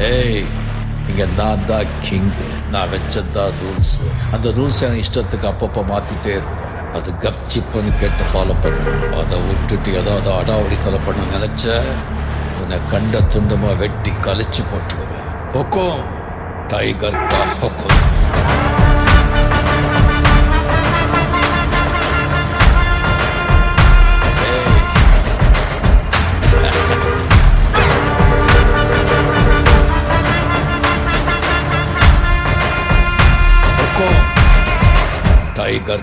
ஏய், இங்க நான் தான் கிங்கு. நான் வச்சதான் ரூல்ஸ். அந்த ரூல்ஸ் எனக்கு இஷ்டத்துக்கு அப்பப்போ மாத்திட்டே இருப்பேன். அது கப்சிப்புன்னு கேட்டு ஃபாலோ பண்ணுவேன். அதை விட்டுட்டு ஏதாவது அடாவடித்தலை பண்ண நினைச்ச உன்னை கண்ட துண்டமா வெட்டி கழிச்சு போட்டுடுவேன். ஹொக்கும், டைகர் கா ஹொக்கும். டைகர்